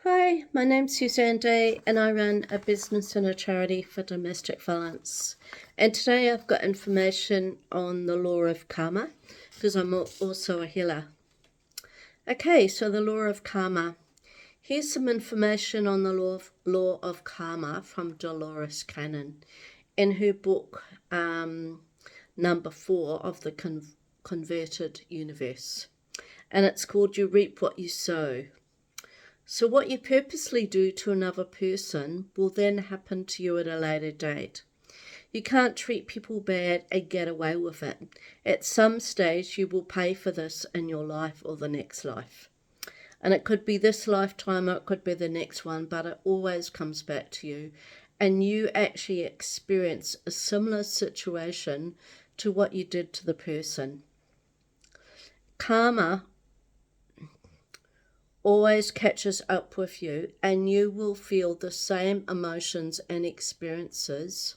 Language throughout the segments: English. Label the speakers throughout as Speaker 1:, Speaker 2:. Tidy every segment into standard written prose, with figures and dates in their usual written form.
Speaker 1: Hi, my name's Suzanne Day and I run a business and a charity for domestic violence. And today I've got information on the law of karma because I'm also a healer. Okay, so the law of karma. Here's some information on the law of karma from Dolores Cannon in her book number 4 of the Converted Universe. And it's called You Reap What You Sow. So what you purposely do to another person will then happen to you at a later date. You can't treat people bad and get away with it. At some stage you will pay for this in your life or the next life. And it could be this lifetime or it could be the next one, but it always comes back to you. And you actually experience a similar situation to what you did to the person. Karma always catches up with you and you will feel the same emotions and experiences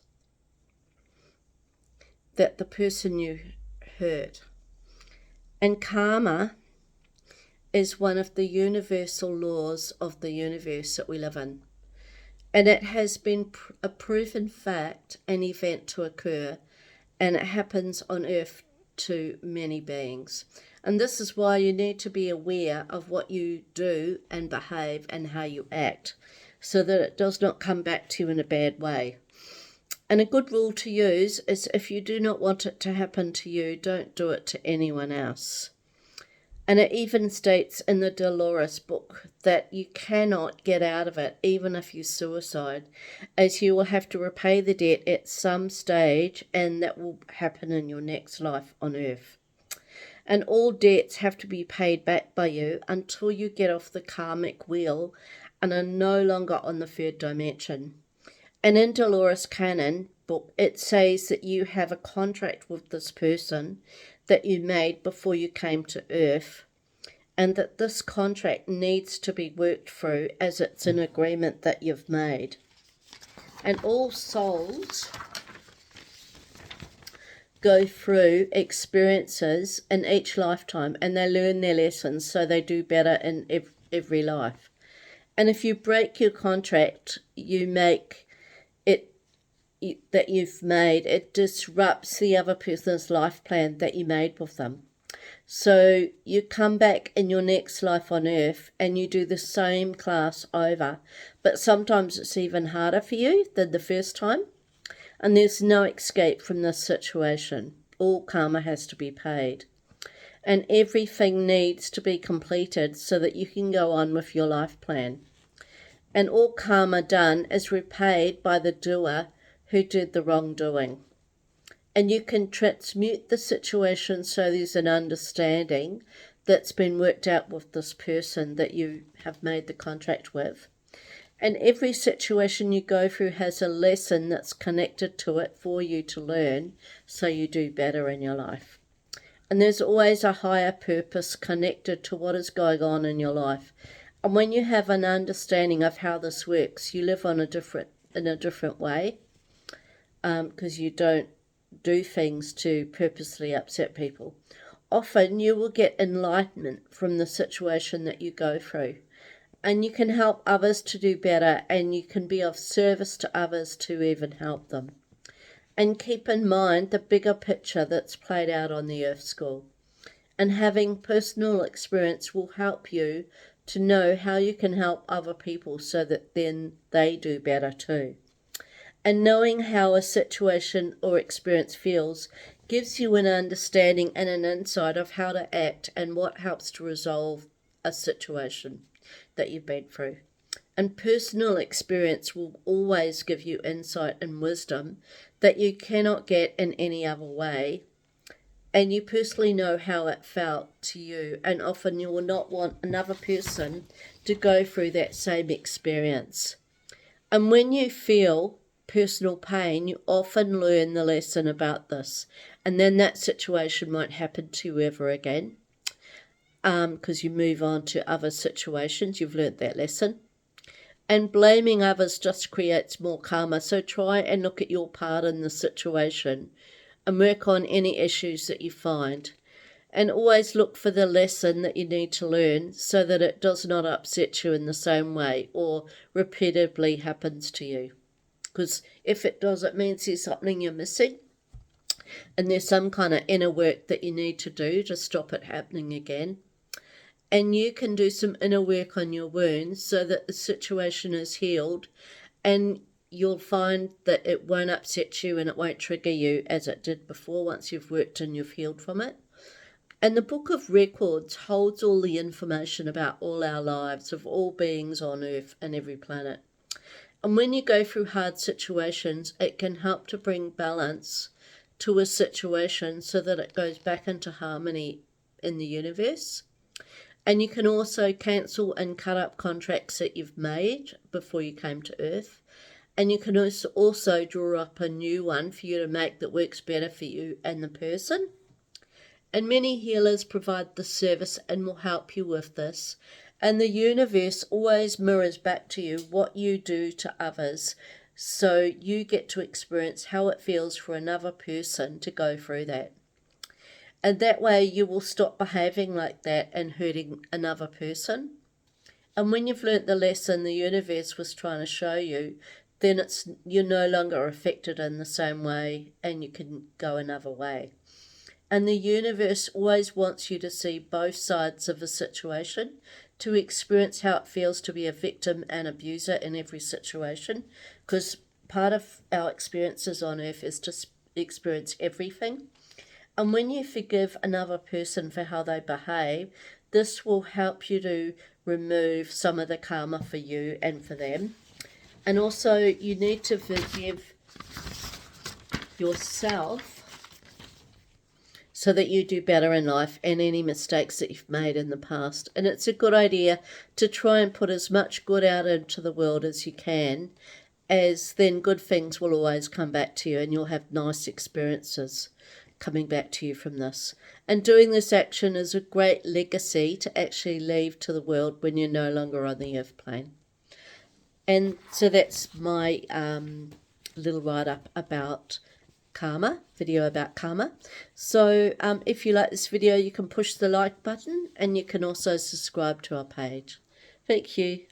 Speaker 1: that the person you hurt. And karma is one of the universal laws of the universe that we live in. And it has been a proven fact, an event to occur, and it happens on earth to many beings. And this is why you need to be aware of what you do and behave and how you act so that it does not come back to you in a bad way. And a good rule to use is if you do not want it to happen to you, don't do it to anyone else. And it even states in the Dolores book that you cannot get out of it, even if you suicide, as you will have to repay the debt at some stage, and that will happen in your next life on earth. And all debts have to be paid back by you until you get off the karmic wheel and are no longer on the third dimension. And in Dolores Cannon book, it says that you have a contract with this person that you made before you came to earth, and that this contract needs to be worked through as it's an agreement that you've made. And all souls go through experiences in each lifetime and they learn their lessons so they do better in every life. And if you break your contract, you make it that you've made, it disrupts the other person's life plan that you made with them. So you come back in your next life on earth and you do the same class over, but sometimes it's even harder for you than the first time. And there's no escape from this situation. All karma has to be paid. And everything needs to be completed so that you can go on with your life plan. And all karma done is repaid by the doer who did the wrongdoing. And you can transmute the situation so there's an understanding that's been worked out with this person that you have made the contract with. And every situation you go through has a lesson that's connected to it for you to learn so you do better in your life. And there's always a higher purpose connected to what is going on in your life. And when you have an understanding of how this works, you live in a different way, because you don't do things to purposely upset people. Often you will get enlightenment from the situation that you go through. And you can help others to do better, and you can be of service to others to even help them. And keep in mind the bigger picture that's played out on the Earth School. And having personal experience will help you to know how you can help other people so that then they do better too. And knowing how a situation or experience feels gives you an understanding and an insight of how to act and what helps to resolve a situation that you've been through. And personal experience will always give you insight and wisdom that you cannot get in any other way. And you personally know how it felt to you, and often you will not want another person to go through that same experience. And when you feel personal pain, you often learn the lesson about this, and then that situation won't happen to you ever again. Because you move on to other situations, you've learnt that lesson. And blaming others just creates more karma, so try and look at your part in the situation and work on any issues that you find. And always look for the lesson that you need to learn so that it does not upset you in the same way or repeatedly happens to you. Because if it does, it means there's something you're missing and there's some kind of inner work that you need to do to stop it happening again. And you can do some inner work on your wounds so that the situation is healed, and you'll find that it won't upset you and it won't trigger you as it did before once you've worked and you've healed from it. And the Book of Records holds all the information about all our lives of all beings on Earth and every planet. And when you go through hard situations, it can help to bring balance to a situation so that it goes back into harmony in the universe. And you can also cancel and cut up contracts that you've made before you came to Earth. And you can also draw up a new one for you to make that works better for you and the person. And many healers provide this service and will help you with this. And the universe always mirrors back to you what you do to others. So you get to experience how it feels for another person to go through that. And that way you will stop behaving like that and hurting another person. And when you've learnt the lesson the universe was trying to show you, then you're no longer affected in the same way and you can go another way. And the universe always wants you to see both sides of a situation, to experience how it feels to be a victim and abuser in every situation, because part of our experiences on Earth is to experience everything. And when you forgive another person for how they behave, this will help you to remove some of the karma for you and for them. And also you need to forgive yourself so that you do better in life and any mistakes that you've made in the past. And it's a good idea to try and put as much good out into the world as you can, as then good things will always come back to you and you'll have nice experiences coming back to you from this. And doing this action is a great legacy to actually leave to the world when you're no longer on the earth plane. And so that's my little write-up about karma, video about karma. So if you like this video, you can push the like button and you can also subscribe to our page. Thank you.